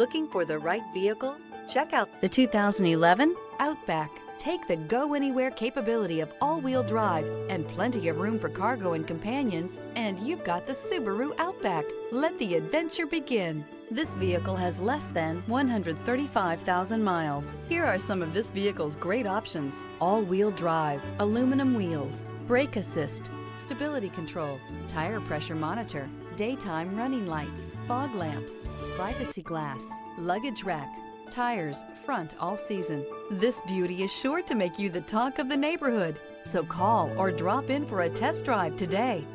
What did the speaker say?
Looking for the right vehicle? Check out the 2011 Outback. Take the go-anywhere capability of all-wheel drive and plenty of room for cargo and companions, and you've got the Subaru Outback. Let the adventure begin. This vehicle has less than 135,000 miles. Here are some of this vehicle's great options: all-wheel drive, aluminum wheels, brake assist, stability control, tire pressure monitor, daytime running lights, fog lamps, privacy glass, luggage rack, tires front all season. This beauty is sure to make you the talk of the neighborhood. So call or drop in for a test drive today.